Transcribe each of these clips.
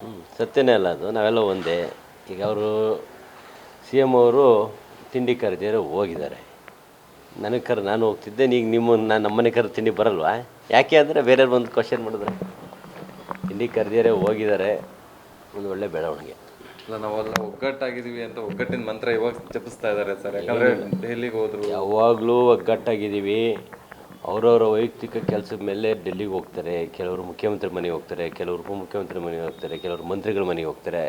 ಸತ್ಯನೇ ಅಲ್ಲ ಅದು. ನಾವೆಲ್ಲ ಒಂದೇ. ಈಗ ಅವರು ಸಿ ಎಮ್ ಅವರು ತಿಂಡಿ ಕರೆದಿರೋ ಹೋಗಿದ್ದಾರೆ. ನನಗೆ ನಾನು ಹೋಗ್ತಿದ್ದೆ. ಈಗ ನಾನು ನಮ್ಮನೆ ಕರೆದು ತಿಂಡಿ ಬರಲ್ವಾ? ಯಾಕೆ ಅಂದರೆ ಬೇರೆಯವ್ರು ಬಂದು ಕ್ವಶನ್ ಮಾಡಿದ್ರೆ. ತಿಂಡಿ ಕರೆದಿರೋ ಹೋಗಿದ್ದಾರೆ. ಒಂದು ಒಳ್ಳೆ ಬೆಳವಣಿಗೆ. ಅಲ್ಲ, ನಾವೆಲ್ಲ ಒಗ್ಗಟ್ಟಾಗಿದ್ದೀವಿ ಅಂತ ಒಗ್ಗಟ್ಟಿನ ಮಂತ್ರ ಇವಾಗ ಜಪಿಸ್ತಾ ಇದ್ದಾರೆ ಸರ್. ಯಾಕಂದರೆ ದೆಹಲಿಗೆ ಹೋದ್ರು. ಯಾವಾಗಲೂ ಒಗ್ಗಟ್ಟಾಗಿದ್ದೀವಿ. ಅವರವರ ವೈಯಕ್ತಿಕ ಕೆಲಸದ ಮೇಲೆ ಡೆಲ್ಲಿಗೆ ಹೋಗ್ತಾರೆ. ಕೆಲವರು ಮುಖ್ಯಮಂತ್ರಿ ಮನೆಗೆ ಹೋಗ್ತಾರೆ, ಕೆಲವರು ಉಪಮುಖ್ಯಮಂತ್ರಿ ಮನೆಗೆ ಹೋಗ್ತಾರೆ, ಕೆಲವರು ಮಂತ್ರಿಗಳ ಮನೆಗೆ ಹೋಗ್ತಾರೆ.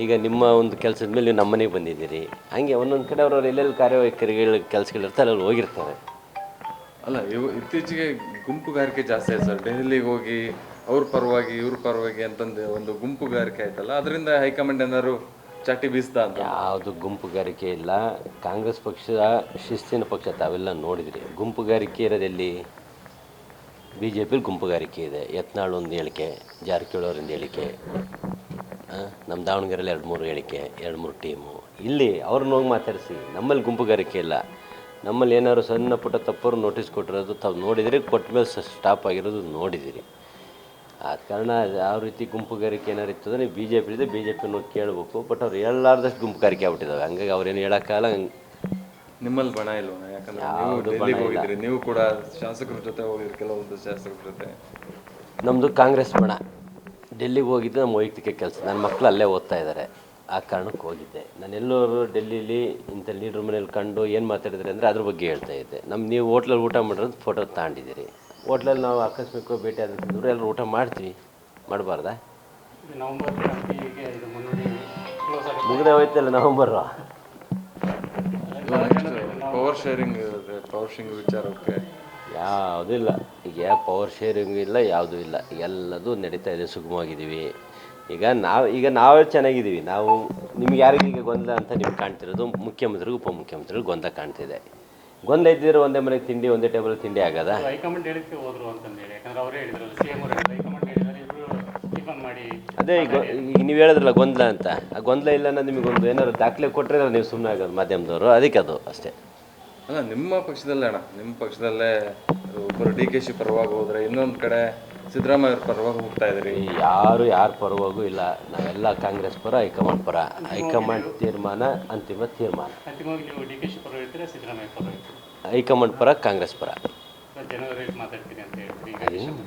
ಈಗ ನಿಮ್ಮ ಒಂದು ಕೆಲಸದ ಮೇಲೆ ನೀವು ನಮ್ಮ ಮನೆಗೆ ಬಂದಿದ್ದೀರಿ. ಹಾಗೆ ಒಂದೊಂದು ಕಡೆ ಅವ್ರವ್ರು ಎಲ್ಲೆಲ್ಲಿ ಕಾರ್ಯವೈಖರಿಗಳು ಕೆಲಸಗಳಿರ್ತಾರೆ ಅಲ್ಲಿ ಹೋಗಿರ್ತಾರೆ. ಅಲ್ಲ, ಇತ್ತೀಚೆಗೆ ಗುಂಪುಗಾರಿಕೆ ಜಾಸ್ತಿ ಆಯ್ತು ಸರ್. ಡೆಹಲಿಗೆ ಹೋಗಿ ಅವ್ರ ಪರವಾಗಿ ಇವ್ರ ಪರವಾಗಿ ಅಂತಂದು ಒಂದು ಗುಂಪುಗಾರಿಕೆ ಆಯ್ತಲ್ಲ, ಅದರಿಂದ ಹೈಕಮಾಂಡ್ ಏನಾದ್ರು ಚಾಟಿ ಬೀಸ್ದ ಅಂತ? ಯಾವುದು ಗುಂಪುಗಾರಿಕೆ ಇಲ್ಲ. ಕಾಂಗ್ರೆಸ್ ಪಕ್ಷ ಶಿಸ್ತಿನ ಪಕ್ಷ, ತಾವೆಲ್ಲ ನೋಡಿದ್ರಿ. ಗುಂಪುಗಾರಿಕೆ ಇರೋದೆಲ್ಲಿ? ಬಿ ಜೆ ಪಿಲಿ ಗುಂಪುಗಾರಿಕೆ ಇದೆ. ಯತ್ನಾಳ್ ಒಂದು ಹೇಳಿಕೆ, ಜಾರಕಿಹೊಳಿ ಅವರಿಂದ ಹೇಳಿಕೆ, ನಮ್ಮ ದಾವಣಗೆರೆಯಲ್ಲಿ 2-3 ಹೇಳಿಕೆ, 2-3 ಟೀಮು. ಇಲ್ಲಿ ಅವ್ರನ್ನ ಹೋಗಿ ಮಾತಾಡಿಸಿ. ನಮ್ಮಲ್ಲಿ ಗುಂಪುಗಾರಿಕೆ ಇಲ್ಲ. ನಮ್ಮಲ್ಲಿ ಏನಾದ್ರು ಸಣ್ಣ ಪುಟ್ಟ ತಪ್ಪರು ನೋಟಿಸ್ ಕೊಟ್ಟಿರೋದು ತಾವು ನೋಡಿದಿರಿ, ಕೊಟ್ಟ ಮೇಲೆ ಸ್ಟಾಪ್ ಆಗಿರೋದು ನೋಡಿದಿರಿ. ಆದ ಕಾರಣ ಯಾವ ರೀತಿ ಗುಂಪುಗಾರಿಕೆ ಏನಾರು ಇರ್ತದೆ, ನೀವು ಬಿ ಜೆ ಪಿ ಇದೆ, ಬಿ ಜೆ ಪಿನ ಕೇಳಬೇಕು. ಬಟ್ ಅವ್ರು ಹೇಳಲಾರ್ದಷ್ಟು ಗುಂಪುಗಾರಿಕೆ ಆಗ್ಬಿಟ್ಟಿದ್ದಾವೆ. ಹಂಗಾಗಿ ಅವ್ರೇನು ಹೇಳೋಕ್ಕಾಗಲ್ಲ. ನಿಮ್ಮಲ್ಲಿ ಬಣ ಇಲ್ವಾ? ಯಾಕಂದ್ರೆ ನೀವು ಡೆಲ್ಲಿಗೆ ಹೋಗಿದ್ರಿ, ನೀವು ಕೂಡ ಶಾಸಕರ ಜೊತೆ ಹೋಗಿದ್ರಿ, ಕೆಲವೊಂದು ಶಾಸಕರ ಜೊತೆ. ನಮ್ಮದು ಕಾಂಗ್ರೆಸ್ ಬಣ. ಡೆಲ್ಲಿಗೆ ಹೋಗಿದ್ದು ನಮ್ಮ ವೈಯಕ್ತಿಕ ಕೆಲಸ. ನನ್ನ ಮಕ್ಕಳು ಅಲ್ಲೇ ಓದ್ತಾ ಇದ್ದಾರೆ. ಆ ಕಾರಣಕ್ಕೆ ಹೋಗಿದ್ದೆ. ನಾನು ಎಲ್ಲರೂ ಡೆಲ್ಲೀಲಿ ಇಂಥ ಲೀಡ್ರ್ ಮನೇಲಿ ಕಂಡು ಏನು ಮಾತಾಡಿದ್ರೆ ಅಂದರೆ ಅದ್ರ ಬಗ್ಗೆ ಹೇಳ್ತಾ ಇದ್ದೆ. ನೀವು ಹೋಟ್ಲಲ್ಲಿ ಊಟ ಮಾಡಿರೋದು ಫೋಟೋ ತಗೊಂಡಿದ್ದೀರಿ. ಹೋಟ್ಲಲ್ಲಿ ನಾವು ಆಕಸ್ಮಿಕವಾಗಿ ಭೇಟಿ ಆದ್ರೆ ಎಲ್ಲರೂ ಊಟ ಮಾಡ್ತೀವಿ, ಮಾಡಬಾರ್ದಾ? ಮುಗಿದೇ ಹೋಯ್ತಲ್ಲ ನವಂಬರು. ಪವರ್ ಶೇರಿಂಗ್ ವಿಚಾರಕ್ಕೆ ಯಾವುದೂ ಇಲ್ಲ. ಈಗ ಪವರ್ ಶೇರಿಂಗ್ ಇಲ್ಲ, ಯಾವುದೂ ಇಲ್ಲ. ಎಲ್ಲದೂ ನಡೀತಾ ಇದೆ, ಸುಗಮವಾಗಿದ್ದೀವಿ. ಈಗ ನಾವೇ ಚೆನ್ನಾಗಿದ್ದೀವಿ. ನಾವು ನಿಮ್ಗೆ ಯಾರಿಗೆ ಗೊಂದಲ ಅಂತ ನಿಮ್ಗೆ ಕಾಣ್ತಿರೋದು, ಮುಖ್ಯಮಂತ್ರಿಗೂ ಉಪಮುಖ್ಯಮಂತ್ರಿಗೂ ಗೊಂದಲ ಕಾಣ್ತಿದೆ. ಗೊಂದಲ ಇದ್ದಿರೋ ಒಂದೇ ಮನೆಗೆ ತಿಂಡಿ, ಒಂದೇ ಟೇಬಲ್ ತಿಂಡಿ ಆಗದ? ಅದೇ ಈಗ ನೀವು ಹೇಳಿದ್ರಲ್ಲ ಗೊಂದಲ ಅಂತ. ಆ ಗೊಂದಲ ಇಲ್ಲ ಅನ್ನೋದು ನಿಮಗೊಂದು ಏನಾದ್ರು ದಾಖಲೆ ಕೊಟ್ಟರೆ ನೀವು ಸುಮ್ಮನೆ ಆಗೋದು ಮಾಧ್ಯಮದವರು. ಅದಕ್ಕೆ ಅದು ಅಷ್ಟೇ. ಅಲ್ಲ, ನಿಮ್ಮ ಪಕ್ಷದಲ್ಲೇ ನಿಮ್ಮ ಪಕ್ಷದಲ್ಲೇ ಒಬ್ಬರು ಡಿ ಕೆ ಶಿ ಪರವಾಗಿ ಹೋದರೆ, ಇನ್ನೊಂದು ಕಡೆ ಸಿದ್ದರಾಮಯ್ಯ ಪರವಾಗಿ ಹೋಗ್ತಾ ಇದ್ರಿ. ಯಾರ ಪರವಾಗೂ ಇಲ್ಲ. ನಾವೆಲ್ಲ ಕಾಂಗ್ರೆಸ್ ಪರ, ಹೈಕಮಾಂಡ್ ಪರ. ಹೈಕಮಾಂಡ್ ತೀರ್ಮಾನ ಅಂತಿಮ ತೀರ್ಮಾನ. ಹೈಕಮಾಂಡ್ ಪರ, ಕಾಂಗ್ರೆಸ್ ಪರ.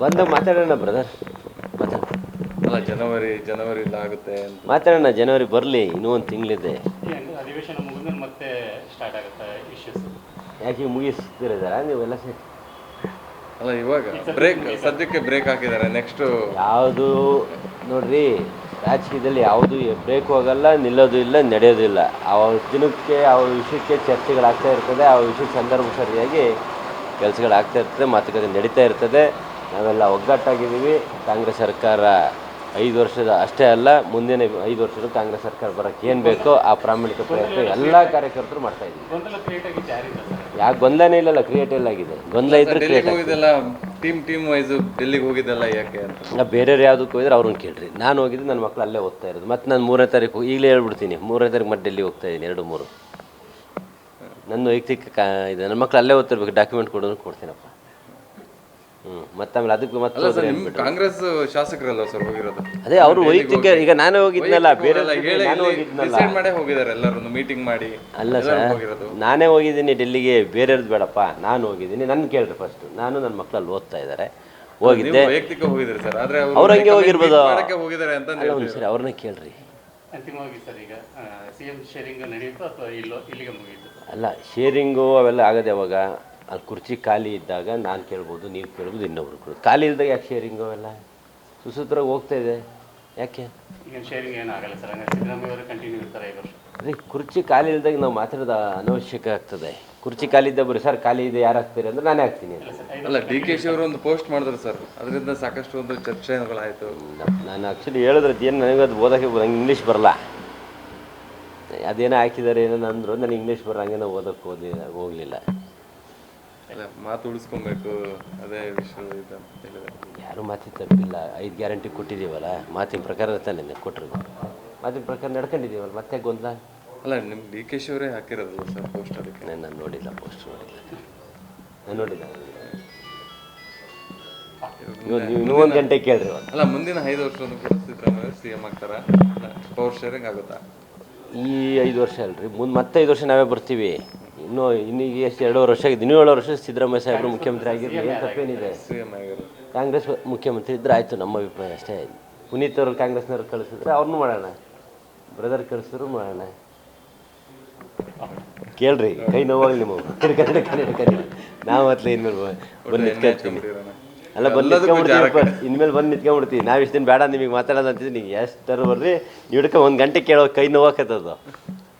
ಬಂದಾಗ ಮಾತಾಡೋಣ ಬ್ರದರ್, ಮಾತಾಡೋಣ. ಅಲ್ಲ, ಜನವರಿ ಆಗುತ್ತೆ ಅಂತ ಮಾತಾಡೋಣ. ಜನವರಿ ಬರಲಿ, ಇನ್ನೂ ಒಂದು ತಿಂಗಳಿದೆ. ಯಾಕೆ ಮುಗಿಸ್ತಿರೋದಾರ ನೀವೆಲ್ಲ ಸೇರಿ? ಅಲ್ಲ, ಇವಾಗ ಸದ್ಯಕ್ಕೆ ಬ್ರೇಕ್ ಹಾಕಿದ್ದಾರೆ. ನೆಕ್ಸ್ಟು ಯಾವುದು ನೋಡ್ರಿ, ರಾಜಕೀಯದಲ್ಲಿ ಯಾವುದು ಬ್ರೇಕ್ ಹೋಗಲ್ಲ, ನಿಲ್ಲೋದು ಇಲ್ಲ, ನಡೆಯೋದು ಇಲ್ಲ. ಆ ದಿನಕ್ಕೆ ಆ ವಿಷಯಕ್ಕೆ ಚರ್ಚೆಗಳಾಗ್ತಾ ಇರ್ತದೆ. ಆ ವಿಷಯಕ್ಕೆ ಸಂದರ್ಭ ಸರಿಯಾಗಿ ಕೆಲಸಗಳಾಗ್ತಾ ಇರ್ತದೆ, ಮಾತುಕತೆ ನಡೀತಾ ಇರ್ತದೆ. ನಾವೆಲ್ಲ ಒಗ್ಗಟ್ಟಾಗಿದ್ದೀವಿ. ಕಾಂಗ್ರೆಸ್ ಸರ್ಕಾರ 5 ವರ್ಷದ ಅಷ್ಟೇ ಅಲ್ಲ, ಮುಂದಿನ 5 ವರ್ಷದ ಕಾಂಗ್ರೆಸ್ ಸರ್ಕಾರ ಬರೋಕ್ಕೆ ಏನು ಬೇಕೋ ಆ ಪ್ರಾಮಾಣಿಕ ಪ್ರಯತ್ನ ಎಲ್ಲ ಕಾರ್ಯಕರ್ತರು ಮಾಡ್ತಾ ಇದ್ದೀವಿ. ಯಾಕೆ ಗೊಂದಲನೇ ಇಲ್ಲಲ್ಲ, ಕ್ರಿಯೇಟ್ ಎಲ್ಲ ಆಗಿದೆ. ಗೊಂದಲ ಇದ್ರೆ ಟೀಮ್ ವೈಸ್ ಡೆಲ್ಲಿಗೆ ಹೋಗಿದ್ದೆಲ್ಲ ಯಾಕೆ ಅಂತ? ಬೇರೆಯವ್ರು ಯಾವುದಕ್ಕೆ ಹೋಗಿದ್ರೆ ಅವ್ರನ್ನ ಕೇಳ್ರಿ. ನಾನು ಹೋಗಿದ್ದು, ನನ್ನ ಮಕ್ಕಳು ಅಲ್ಲೇ ಓದ್ತಾ ಇರೋದು. ಮತ್ತು ನಾನು 3ನೇ ತಾರೀಕು ಈಗಲೇ ಹೇಳ್ಬಿಡ್ತೀನಿ, 3ನೇ ತಾರೀಕು ಮತ್ತೆ ಡೆಲ್ಲಿಗೆ ಹೋಗ್ತಾ ಇದ್ದೀನಿ. 2-3 ನನ್ನ ವೈಯಕ್ತಿಕ ಇದೆ. ನನ್ನ ಮಕ್ಕಳು ಅಲ್ಲೇ ಓದ್ತಿರ್ಬೇಕು. ಡಾಕ್ಯುಮೆಂಟ್ ಕೊಡೋದು ಕೊಡ್ತೀನಪ್ಪ. ಮತ್ತೆ ಆಮೇಲೆ ಅದಕ್ಕೆ ಮತ್ತೆ ಕಾಂಗ್ರೆಸ್ ಶಾಸಕರಲ್ಲ ಸರ್ ಹೋಗಿರೋದು? ಅದೇ ಅವರು ವೈಯಕ್ತಿಕ. ಈಗ ನಾನೇ ಹೋಗಿದ್ನಲ್ಲ, ಬೇರೆ ಹೋಗಿದ್ದಾರೆ ಎಲ್ಲರೂ ಮೀಟಿಂಗ್ ಮಾಡಿ. ಅಲ್ಲ ಸರ್, ನಾನೇ ಹೋಗಿದ್ದೀನಿ ಡೆಲ್ಲಿಗೆ, ಬೇರೆಯವ್ರದ್ದು ಬೇಡಪ್ಪ. ನಾನು ಹೋಗಿದ್ದೀನಿ. ನನ್ನ ಕೇಳ್ರಿ ಫಸ್ಟ್. ನಾನು ನನ್ನ ಮಕ್ಕಳಲ್ಲಿ ಓದ್ತಾ ಇದ್ದಾರೆ, ಹೋಗಿದ್ದೆ. ವೈಯಕ್ತಿಕ ಹೋಗಿದ್ದಾರೆ ಸರ್, ಆದ್ರೆ ಅವ್ರು ಹಂಗೆ ಹೋಗಿರ್ಬೋದು. ಹೋಗಿದ್ದಾರೆ ಅಂತ ಸರಿ, ಅವ್ರನ್ನ ಕೇಳ್ರಿ. ಅಲ್ಲ, ಶೇರಿಂಗು ಅವೆಲ್ಲ ಆಗೋದು ಯಾವಾಗ? ಅಲ್ಲಿ ಕುರ್ಚಿ ಖಾಲಿ ಇದ್ದಾಗ ನಾನು ಕೇಳ್ಬೋದು, ನೀವು ಕೇಳ್ಬೋದು, ಇನ್ನೊಬ್ರು ಕೇಳ್ಬೋದು. ಖಾಲಿ ಇದ್ದಾಗ ಯಾಕೆ ಶೇರಿಂಗು? ಅವೆಲ್ಲ ಸುಸೂತ್ರವಾಗಿ ಹೋಗ್ತಾ ಇದೆ. ಯಾಕೆ ಅದೇ ಕುರ್ಚಿ ಖಾಲಿ ಇಲ್ದಾಗ ನಾವು ಮಾತಾಡೋದು ಅನವಶ್ಯಕ ಆಗ್ತದೆ. ಕುರ್ಚಿ ಖಾಲಿ ಇದ್ದ ಬರೀ ಸರ್ ಖಾಲಿ ಇದೆ, ಯಾರು ಹಾಕ್ತೀರಿ ಅಂದರೆ ನಾನೇ ಹಾಕ್ತೀನಿ. ಅಲ್ಲ, ಡಿ ಕೆ ಶಿ ಅವರು ಒಂದು ಪೋಸ್ಟ್ ಮಾಡಿದ್ರು ಸರ್, ಅದರಿಂದ ಸಾಕಷ್ಟು ಒಂದು ಚರ್ಚೆಗಳಾಯಿತು. ನಾನು ಆ್ಯಕ್ಚುಲಿ ಹೇಳಿದ್ರದ್ದು ಏನು, ನನಗೆ ಅದು ಓದೋಕ್ಕೆ ನಂಗೆ ಇಂಗ್ಲೀಷ್ ಬರಲ್ಲ. ಅದೇನೋ ಹಾಕಿದ್ದಾರೆ ಏನೋ ಅಂದರು, ನನಗೆ ಇಂಗ್ಲೀಷ್ ಬರೋಂಗೆ ನಾವು ಓದೋಕ್ಕೆ ಹೋಗಲಿಲ್ಲ. ಮಾತು ಉಳಿಸ್ಕೊಬೇಕು, ಅದೇ ವಿಷಯ ಇದೆ. ಯಾರು ಮಾತಿನ ತಪ್ಪಿಲ್ಲ. 5 ಗ್ಯಾರಂಟಿ ಕೊಟ್ಟಿದ್ದೀವಲ್ಲ, ಮಾತಿನ ಪ್ರಕಾರ ತಾನೇ ಕೊಟ್ಟಿರೋದು. ಮಾತಿನ ಪ್ರಕಾರ ನಡ್ಕೊಂಡಿದ್ದೀವಲ್ಲ, ಮತ್ತೆ ಗೊಂದಲ. ಅಲ್ಲ, ನಿಮ್ಮ ಡಿ ಕೆ ಶಿ ಅವರೇ ಹಾಕಿರೋದು ಸರ್ ಪೋಸ್ಟ್. ಅದಕ್ಕೆ ನಾನು ನೋಡಿಲ್ಲ, ಪೋಸ್ಟ್ ನೋಡಿಲ್ಲ. ನಾನು ನೋಡಿಲ್ಲ. ನೀವು ಇನ್ನೂ ಒಂದು ಗಂಟೆ ಕೇಳ್ರಿ ಇವತ್ತು. ಅಲ್ಲ ಮುಂದಿನ 5 ವರ್ಷನೂ ಕೂಡ ಸಿದ್ದರಾಮಯ್ಯ CM ಆಗ್ತಾರ, ಪವರ್ ಶೇರಿಂಗ್ ಆಗುತ್ತಾ? ಈ 5 ವರ್ಷ ಅಲ್ರಿ, ಮುಂದೆ ಮತ್ತೆ 5 ವರ್ಷ ನಾವೇ ಬರ್ತೀವಿ. ಇನ್ನೀಗ ಎಷ್ಟು 2.5 ವರ್ಷ ಆಗಿದೆ, ಇನ್ನೂ 7 ವರ್ಷ ಸಿದ್ದರಾಮಯ್ಯ ಸಾಹೇಬರು ಮುಖ್ಯಮಂತ್ರಿ ಆಗಿರಲಿ, ಏನು ತಪ್ಪೇನಿದೆ. CM ಆಗಿರೋ ಕಾಂಗ್ರೆಸ್ ಮುಖ್ಯಮಂತ್ರಿ ಇದ್ರೆ ಆಯಿತು, ನಮ್ಮ ಅಭಿಪ್ರಾಯ ಅಷ್ಟೇ. ಪುನೀತ್ ಅವರು ಕಾಂಗ್ರೆಸ್ನವ್ರು ಕಳಿಸಿದ್ರೆ ಅವ್ರನ್ನೂ ಮಾಡೋಣ, ಬ್ರದರ್ ಕಳಿಸಿದ್ರು ಮಾಡೋಣ. ಕೇಳ್ರಿ, ಕೈ ನೋವಾಗಲಿ ನಿಮಗೆ. ನಾವು ಅತ್ಲ ಇನ್ಮೇಲೆ ಬಂದು ನಿಂತ್ಕೊಳ್ತೀನಿ. ಅಲ್ಲ ಬಂದು ನಿಂತ್ಕೊಂಡ್ಬಿಡ್ತೀವಿ, ಇನ್ಮೇಲೆ ಬಂದು ನಿಂತ್ಕೊಂಡ್ಬಿಡ್ತೀವಿ. ನಾವು ಇಷ್ಟು ದಿನ ಬೇಡ ನಿಮಗೆ ಮಾತಾಡೋದು ಅಂತಿದ್ವಿ. ನೀವು ಎಷ್ಟರ ಬರ್ರಿ, ನೀವು ಹಿಡ್ಕೊ 1 ಗಂಟೆ ಕೇಳೋ ಕೈ ನೋವಾಕತ್ತದು.